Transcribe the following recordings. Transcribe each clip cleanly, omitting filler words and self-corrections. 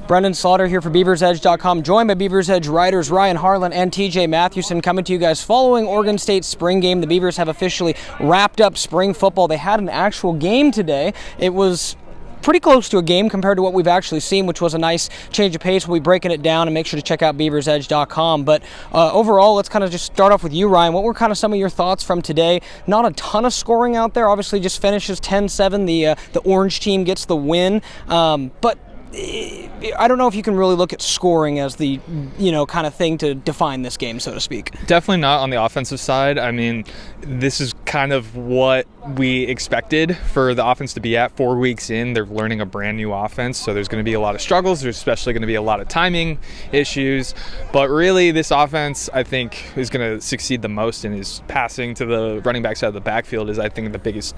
Brenden Slaughter here for BeaversEdge.com, joined by Beavers Edge writers Ryan Harlan and T.J. Mathewson, coming to you guys following Oregon State's spring game. The Beavers have officially wrapped up spring football. They had an actual game today. It was pretty close to a game compared to what we've actually seen, which was a nice change of pace. We'll be breaking it down, and make sure to check out BeaversEdge.com. But overall, let's kind of just start off with you, Ryan. What were kind of some of your thoughts from today? Not a ton of scoring out there. Obviously, just finishes 10-7. The orange team gets the win. But I don't know if you can really look at scoring as the, kind of thing to define this game, so to speak. Definitely not on the offensive side. I mean, this is kind of what we expected for the offense to be at 4 weeks in. They're learning a brand new offense, so there's going to be a lot of struggles. There's especially going to be a lot of timing issues. But really, this offense, I think, is going to succeed the most in is passing to the running back side of the backfield is, I think, the biggest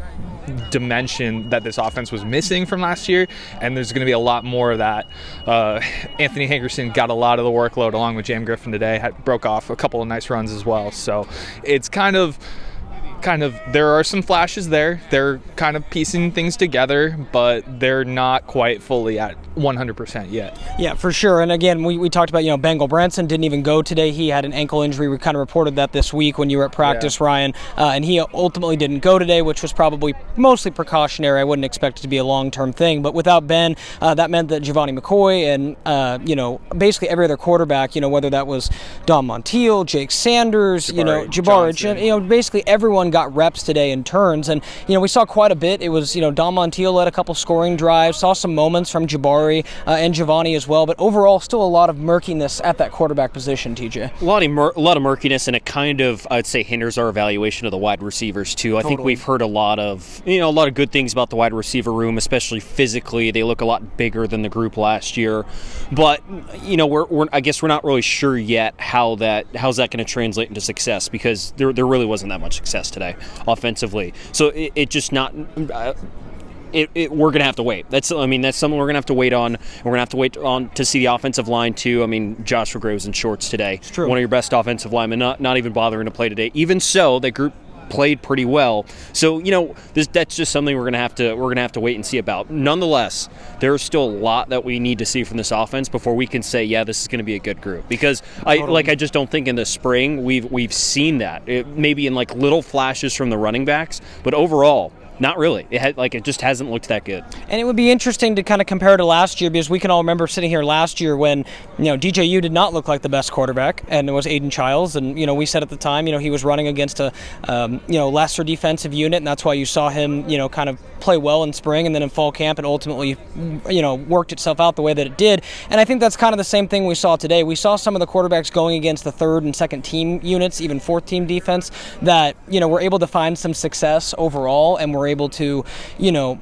dimension that this offense was missing from last year, and there's going to be a lot more of that. Anthony Hankerson got a lot of the workload along with Jam Griffin today, broke off a couple of nice runs as well. So it's kind of there are some flashes there. They're kind of piecing things together, but they're not quite fully at 100% yet. Yeah, for sure. And again, we talked about, Bengal Branson didn't even go today. He had an ankle injury. We kind of reported that this week when you were at practice, Ryan. And he ultimately didn't go today, which was probably mostly precautionary. I wouldn't expect it to be a long-term thing. But without Ben, that meant that Giovanni McCoy and, basically every other quarterback, whether that was Don Montiel, Jake Sanders, Jabari, basically everyone got reps today in turns. And, we saw quite a bit. It was, Don Montiel led a couple scoring drives, saw some moments from Jabari and Giovanni as well, but overall still a lot of murkiness at that quarterback position, TJ. A lot of murkiness, and it kind of, I'd say, hinders our evaluation of the wide receivers too. Totally. I think we've heard a lot of good things about the wide receiver room, especially physically. They look a lot bigger than the group last year, but I guess we're not really sure yet how's that going to translate into success, because there really wasn't that much success today offensively. So it just not. We're going to have to wait. That's something we're going to have to wait on. We're going to have to wait on to see the offensive line too. I mean, Joshua Gray was in shorts today. It's true. One of your best offensive linemen, not even bothering to play today. Even so, that group played pretty well. So, that's just something we're going to have to wait and see about. Nonetheless, there's still a lot that we need to see from this offense before we can say, yeah, this is going to be a good group. Because I just don't think in the spring we've seen that. Maybe in like little flashes from the running backs, but overall, not really. It just hasn't looked that good. And it would be interesting to kind of compare to last year, because we can all remember sitting here last year when, DJU did not look like the best quarterback, and it was Aiden Childs, and, we said at the time, he was running against a, lesser defensive unit, and that's why you saw him, kind of play well in spring and then in fall camp, and ultimately, worked itself out the way that it did. And I think that's kind of the same thing we saw today. We saw some of the quarterbacks going against the third and second team units, even fourth team defense, that, were able to find some success overall, and were able to,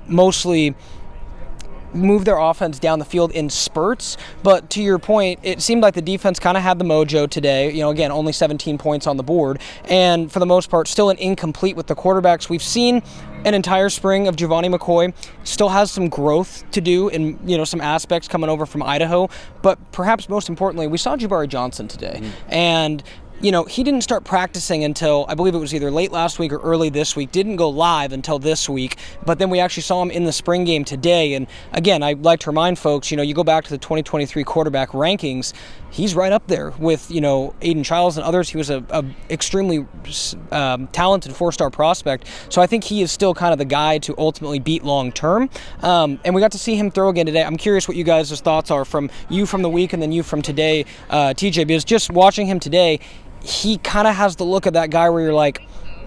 mostly move their offense down the field in spurts. But to your point, it seemed like the defense kind of had the mojo today. Again, only 17 points on the board, and for the most part, still an incomplete with the quarterbacks. We've seen an entire spring of Giovanni McCoy. Still has some growth to do in, some aspects coming over from Idaho. But perhaps most importantly, we saw Jabari Johnson today. And he didn't start practicing until, I believe it was either late last week or early this week. Didn't go live until this week, but then we actually saw him in the spring game today. And again, I'd like to remind folks, you go back to the 2023 quarterback rankings, he's right up there with, Aiden Childs and others. He was a extremely talented 4-star prospect. So I think he is still kind of the guy to ultimately beat long term. And we got to see him throw again today. I'm curious what you guys' thoughts are from you from the week and then you from today, TJ, because just watching him today, he kind of has the look of that guy where you're like,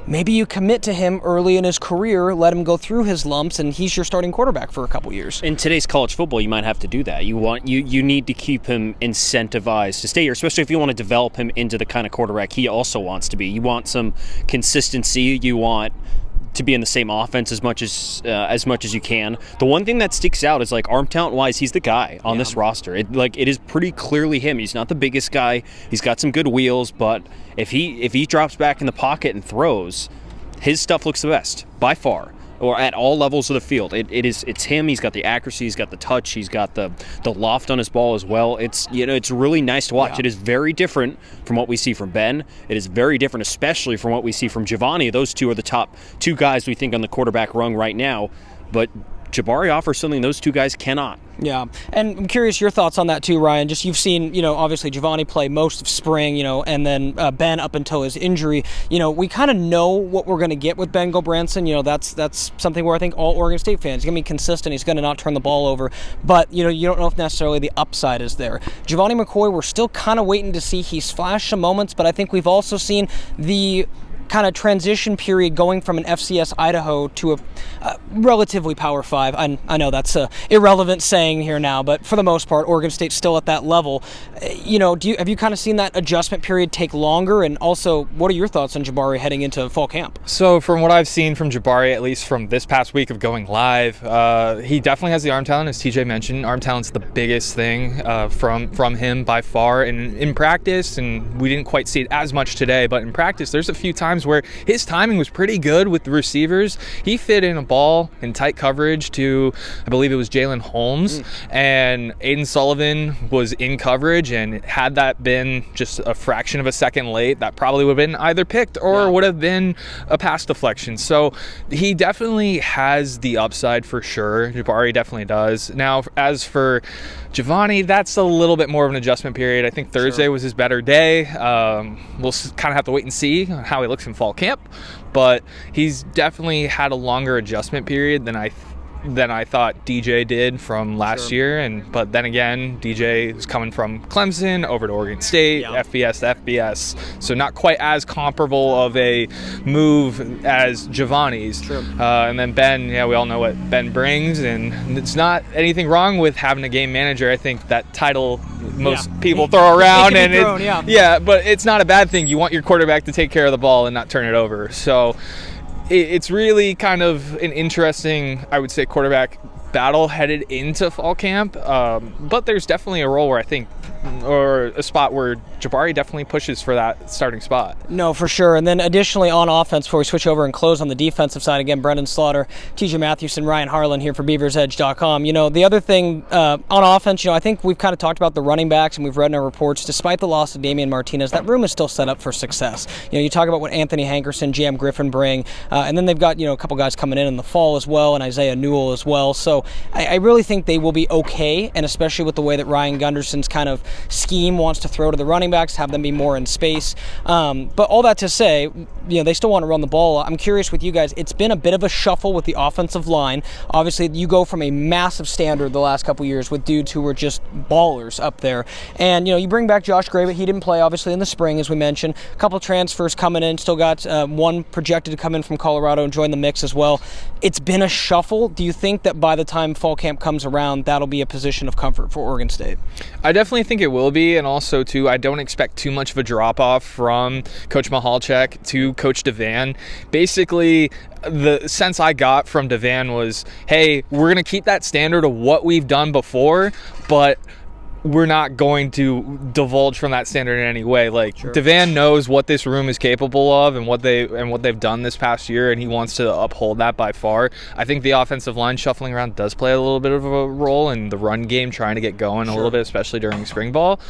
maybe you commit to him early in his career, let him go through his lumps, and he's your starting quarterback for a couple years. In today's college football, you might have to do that. You need to keep him incentivized to stay here, especially if you want to develop him into the kind of quarterback he also wants to be. You want some consistency. You want to be in the same offense as much as you can. The one thing that sticks out is arm talent wise, he's the guy on this roster. It is pretty clearly him. He's not the biggest guy. He's got some good wheels, but if he drops back in the pocket and throws, his stuff looks the best by far. or at all levels of the field. It's him. He's got the accuracy, he's got the touch, he's got the loft on his ball as well. It's really nice to watch. Yeah. It is very different from what we see from Ben. It is very different, especially from what we see from Giovanni. Those two are the top two guys we think on the quarterback rung right now. But Jabari offers something those two guys cannot. Yeah, and I'm curious your thoughts on that too, Ryan. Just you've seen, obviously Giovanni play most of spring, and then Ben up until his injury. We kind of know what we're going to get with Ben Gulbranson. That's something where I think all Oregon State fans, he's going to be consistent. He's going to not turn the ball over, but you don't know if necessarily the upside is there. Giovanni McCoy, we're still kind of waiting to see. He's flashed some moments, but I think we've also seen the kind of transition period going from an FCS Idaho to a relatively Power 5. I know that's a irrelevant saying here now, but for the most part, Oregon State's still at that level. Have you kind of seen that adjustment period take longer? And also, what are your thoughts on Jabari heading into fall camp? So from what I've seen from Jabari, at least from this past week of going live, he definitely has the arm talent, as TJ mentioned. Arm talent's the biggest thing from him by far. And in practice, and we didn't quite see it as much today, but in practice, there's a few times where his timing was pretty good with the receivers. He fit in a ball in tight coverage to, I believe it was Jalen Holmes, and Aiden Sullivan was in coverage, and had that been just a fraction of a second late, that probably would have been either picked or would have been a pass deflection. So he definitely has the upside for sure. Jabari definitely does. Now, as for Giovanni, that's a little bit more of an adjustment period. I think Thursday was his better day. We'll kind of have to wait and see how he looks in fall camp, but he's definitely had a longer adjustment period than I thought DJ did from last year. But then again, DJ is coming from Clemson over to Oregon State, FBS to FBS, so not quite as comparable of a move as Giovanni's. And then Ben, we all know what Ben brings, and it's not anything wrong with having a game manager. I think that title most people throw around, but it's not a bad thing. You want your quarterback to take care of the ball and not turn it over. So it's really kind of an interesting, I would say, quarterback battle headed into fall camp. But there's definitely a role where I think, or a spot where Jabari definitely pushes for that starting spot. No, for sure. And then additionally on offense, before we switch over and close on the defensive side, again, Brenden Slaughter, T.J. Mathewson, Ryan Harlan here for BeaversEdge.com. The other thing on offense, I think we've kind of talked about the running backs, and we've read in our reports, despite the loss of Damian Martinez, that room is still set up for success. You talk about what Anthony Hankerson, Jam Griffin bring, and then they've got, a couple guys coming in the fall as well, and Isaiah Newell as well. So I really think they will be okay, and especially with the way that Ryan Gunderson's kind of scheme wants to throw to the running backs, have them be more in space. But all that to say, they still want to run the ball. I'm curious with you guys, it's been a bit of a shuffle with the offensive line. Obviously, you go from a massive standard the last couple years with dudes who were just ballers up there. And, you bring back Josh Gray, but he didn't play, obviously, in the spring, as we mentioned. A couple transfers coming in, still got one projected to come in from Colorado and join the mix as well. It's been a shuffle. Do you think that by the time fall camp comes around, that'll be a position of comfort for Oregon State? I definitely think it will be, and also, too, I don't expect too much of a drop-off from Coach Mahalchek to Coach Devan. Basically, the sense I got from Devan was, hey, we're going to keep that standard of what we've done before, but we're not going to divulge from that standard in any way. Devan knows what this room is capable of and what they've done this past year, and he wants to uphold that by far. I think the offensive line shuffling around does play a little bit of a role in the run game, trying to get going a little bit, especially during spring ball.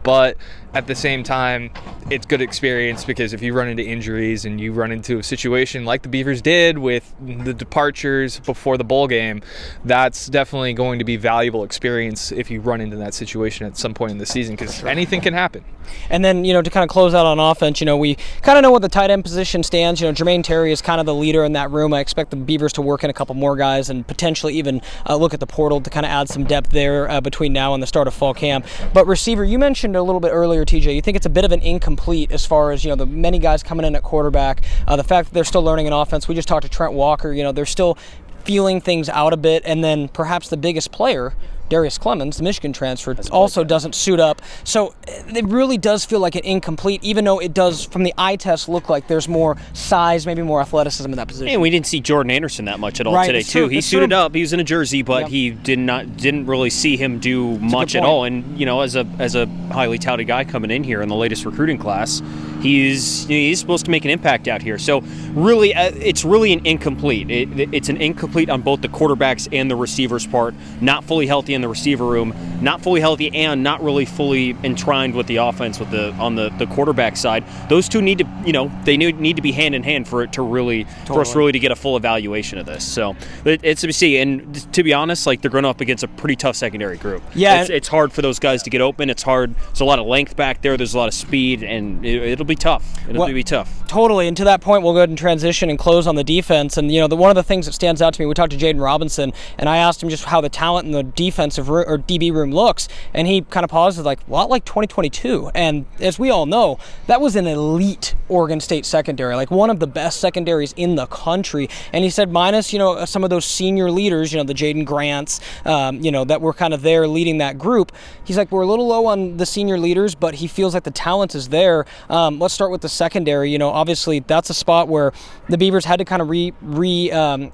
But at the same time, it's good experience, because if you run into injuries and you run into a situation like the Beavers did with the departures before the bowl game, that's definitely going to be valuable experience if you run into that situation at some point in the season, because anything can happen. And then, to kind of close out on offense, we kind of know what the tight end position stands. Jermaine Terry is kind of the leader in that room. I expect the Beavers to work in a couple more guys and potentially even look at the portal to kind of add some depth there between now and the start of fall camp. But receiver, you mentioned a little bit earlier, TJ, you think it's a bit of an incomplete as far as, the many guys coming in at quarterback, the fact that they're still learning an offense. We just talked to Trent Walker, they're still feeling things out a bit, and then perhaps the biggest player, Darius Clemens, the Michigan transfer, also doesn't suit up. So it really does feel like an incomplete, even though it does, from the eye test, look like there's more size, maybe more athleticism in that position. And we didn't see Jordan Anderson that much at all today, too. He suited up. He was in a jersey, but he didn't really see him do much at all. And, as a highly touted guy coming in here in the latest recruiting class, he's supposed to make an impact out here. So really, it's really an incomplete. It's an incomplete on both the quarterbacks and the receivers part. Not fully healthy in the receiver room, not fully healthy, and not really fully entwined with the offense on the quarterback side. Those two need to, they need to be hand in hand for it to really for us really to get a full evaluation of this. So it's to see. And to be honest, like, they're going up against a pretty tough secondary group. Yeah, it's hard for those guys to get open. It's hard. There's a lot of length back there. There's a lot of speed, and it'll be tough. It'll be tough. Totally. And to that point, we'll go ahead and transition and close on the defense. And one of the things that stands out to me, we talked to Jaden Robinson, and I asked him just how the talent in the defensive or DB room looks, and he kind of paused, like, a lot like 2022. And as we all know, that was an elite Oregon State secondary, like one of the best secondaries in the country. And he said, minus some of those senior leaders, the Jaden Grants, that were kind of there leading that group. He's like, we're a little low on the senior leaders, but he feels like the talent is there. Let's start with the secondary. Obviously that's a spot where the Beavers had to kind of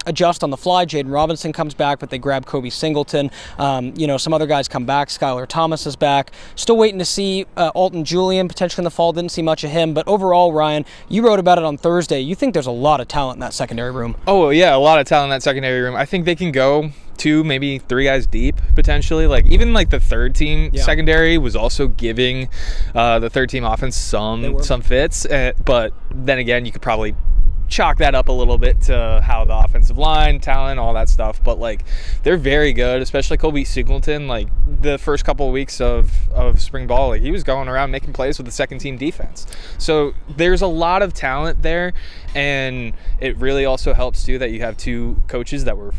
adjust on the fly. Jaden Robinson comes back, but they grab Kobe Singleton. Some other guys come back. Skylar Thomas is back. Still waiting to see Alton Julian potentially in the fall. Didn't see much of him, but overall, Ryan, you wrote about it on Thursday. You think there's a lot of talent in that secondary room? Oh yeah, a lot of talent in that secondary room. I think they can go 2, maybe 3 guys deep potentially. Like, even like the third team secondary was also giving the third team offense some fits, but then again, you could probably chalk that up a little bit to how the offensive line, talent, all that stuff. But like, they're very good, especially Kobe Singleton. Like, the first couple of weeks of spring ball, like, he was going around making plays with the second team defense. So there's a lot of talent there, and it really also helps too that you have 2 coaches that were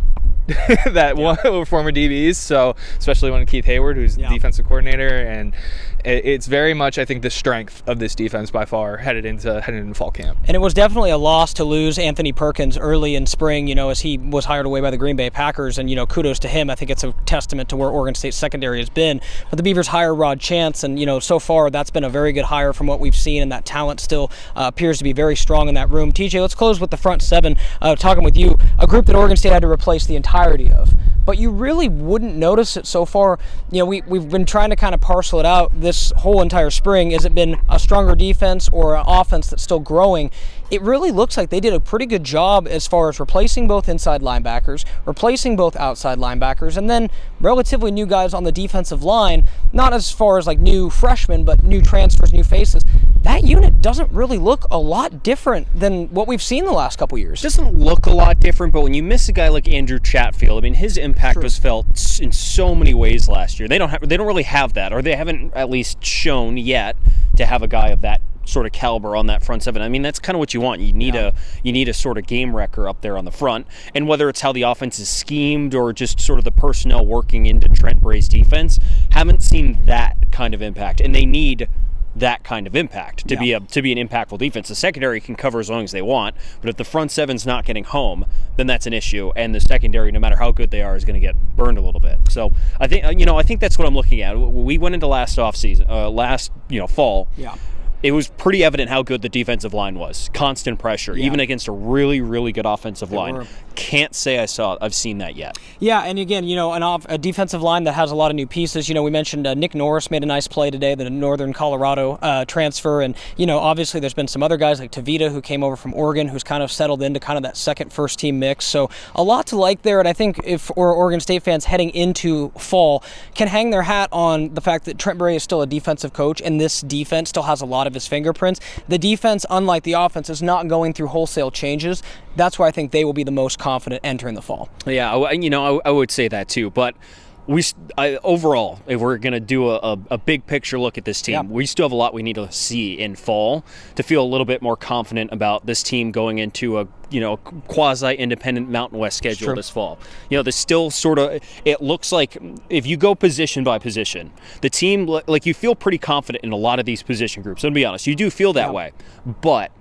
one were former DBs. So especially one, Keith Hayward, who's the defensive coordinator, and it's very much, I think, the strength of this defense by far headed into fall camp. And it was definitely a loss to lose Anthony Perkins early in spring, as he was hired away by the Green Bay Packers, and kudos to him. I think it's a testament to where Oregon State secondary has been. But the Beavers hire Rod Chance, and so far that's been a very good hire from what we've seen, and that talent still appears to be very strong in that room. TJ, let's close with the front 7. Talking with you, a group that Oregon State had to replace the entirety of. But you really wouldn't notice it so far. We've been trying to kind of parcel it out this whole entire spring. Has it been a stronger defense or an offense that's still growing? It really looks like they did a pretty good job as far as replacing both inside linebackers, replacing both outside linebackers, and then relatively new guys on the defensive line, not as far as like new freshmen, but new transfers, new faces. That unit doesn't really look a lot different than what we've seen the last couple years. It doesn't look a lot different, but when you miss a guy like Andrew Chatfield, I mean, his impact was felt in so many ways last year. They don't really have that, or they haven't at least shown yet to have a guy of that sort of caliber on that front 7. I mean, that's kind of what you want. You need a sort of game wrecker up there on the front, and whether it's how the offense is schemed or just sort of the personnel working into Trent Bray's defense, haven't seen that kind of impact, and they need that kind of impact to be an impactful defense. The secondary can cover as long as they want, but if the front 7's not getting home, then that's an issue, and the secondary, no matter how good they are, is going to get burned a little bit. So I think that's what I'm looking at. We went into last fall. Yeah. It was pretty evident how good the defensive line was. Constant pressure, even against a really, really good offensive line. Can't say I've seen that yet. Yeah, and again, a defensive line that has a lot of new pieces. We mentioned Nick Norris made a nice play today, the Northern Colorado transfer, and obviously there's been some other guys like Tavita who came over from Oregon, who's kind of settled into kind of that second first team mix. So a lot to like there, and I think if Oregon State fans heading into fall can hang their hat on the fact that Trent Bray is still a defensive coach, and this defense still has a lot of his fingerprints. The defense, unlike the offense, is not going through wholesale changes. That's why I think they will be the most confident entering the fall. Yeah, I would say that too. But overall, if we're going to do a big picture look at this team, we still have a lot we need to see in fall to feel a little bit more confident about this team going into a quasi-independent Mountain West schedule this fall. There's still sort of, it looks like if you go position by position, the team, like, you feel pretty confident in a lot of these position groups. I'm going to be honest, you do feel that way. But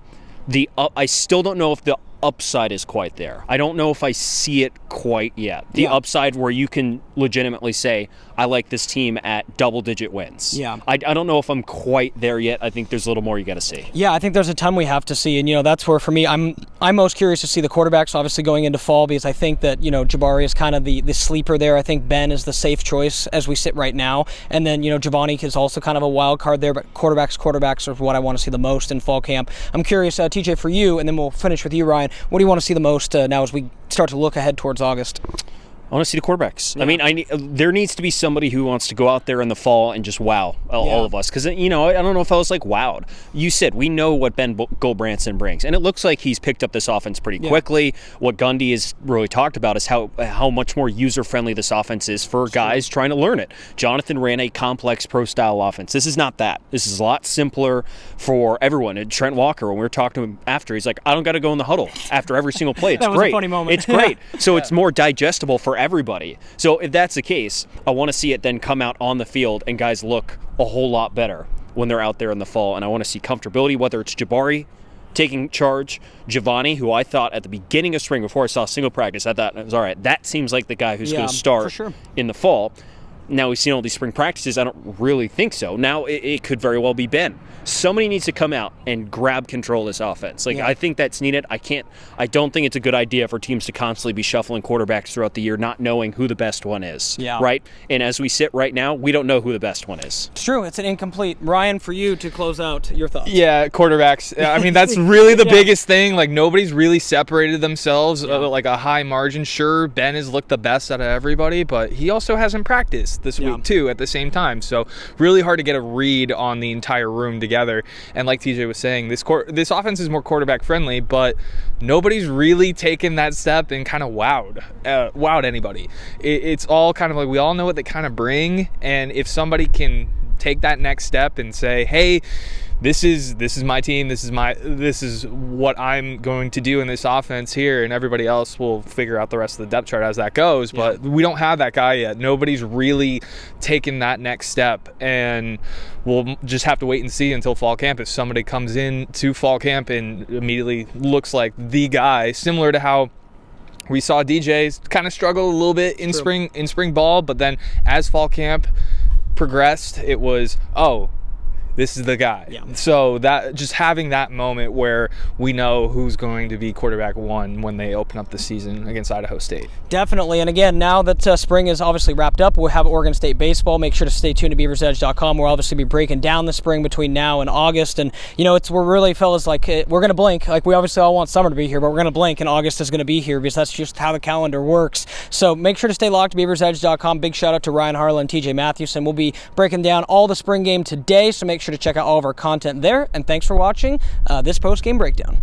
I still don't know if the upside is quite there. I don't know if I see it quite yet. The Yeah. upside where you can legitimately say, I like this team at double-digit wins. Yeah. I don't know if I'm quite there yet. I think there's a little more you got to see. Yeah, I think there's a ton we have to see, and that's where for me I'm most curious to see the quarterbacks obviously going into fall, because I think that Jabari is kind of the sleeper there. I think Ben is the safe choice as we sit right now, and then Giovanni is also kind of a wild card there. But quarterbacks are what I want to see the most in fall camp. I'm curious, TJ, for you, and then we'll finish with you, Ryan. What do you want to see the most now as we start to look ahead towards August? I want to see the quarterbacks. Yeah. I mean, there needs to be somebody who wants to go out there in the fall and just wow all of us. Because, I don't know if I was like wowed. You said we know what Ben Goldbranson brings. And it looks like he's picked up this offense pretty quickly. What Gundy has really talked about is how much more user-friendly this offense is for guys trying to learn it. Jonathan ran a complex pro-style offense. This is not that. This is a lot simpler for everyone. And Trent Walker, when we were talking to him after, he's like, I don't got to go in the huddle after every single play. It's that was great. A funny moment. It's great. So it's more digestible for everybody. So if that's the case, I want to see it then come out on the field and guys look a whole lot better when they're out there in the fall. And I want to see comfortability, whether it's Jabari taking charge, Giovanni, who I thought at the beginning of spring, before I saw single practice, I thought it was all right. That seems like the guy who's going to start in the fall. Now we've seen all these spring practices. I don't really think so. Now it could very well be Ben. Somebody needs to come out and grab control of this offense. I think that's needed. I don't think it's a good idea for teams to constantly be shuffling quarterbacks throughout the year, not knowing who the best one is. Yeah. Right? And as we sit right now, we don't know who the best one is. It's true. It's an incomplete. Ryan, for you to close out, your thoughts. Yeah, quarterbacks. I mean, that's really the biggest thing. Like, nobody's really separated themselves like a high margin. Sure, Ben has looked the best out of everybody, but he also hasn't practiced this week too at the same time. So really hard to get a read on the entire room together. And like TJ was saying, this offense is more quarterback friendly, but nobody's really taken that step and kind of wowed anybody. It's all kind of like, we all know what they kind of bring, and if somebody can take that next step and say, hey, this is my team, this is what I'm going to do in this offense here, and everybody else will figure out the rest of the depth chart as that goes. But we don't have that guy yet. Nobody's really taken that next step, and we'll just have to wait and see until fall camp. If somebody comes in to fall camp and immediately looks like the guy, similar to how we saw DJ kind of struggle a little bit in spring ball, but then as fall camp progressed, it was, this is the guy. Yeah. So that just having that moment where we know who's going to be quarterback one when they open up the season against Idaho State. Definitely. And again, now that spring is obviously wrapped up, we'll have Oregon State baseball. Make sure to stay tuned to BeaversEdge.com. We'll obviously be breaking down the spring between now and August. And, we're really, fellas, like, we're going to blink. Like, we obviously all want summer to be here, but we're going to blink, and August is going to be here because that's just how the calendar works. So make sure to stay locked to BeaversEdge.com. Big shout out to Ryan Harlan and T.J. Mathewson. We'll be breaking down all the spring game today, so make sure to check out all of our content there. And thanks for watching this post-game breakdown.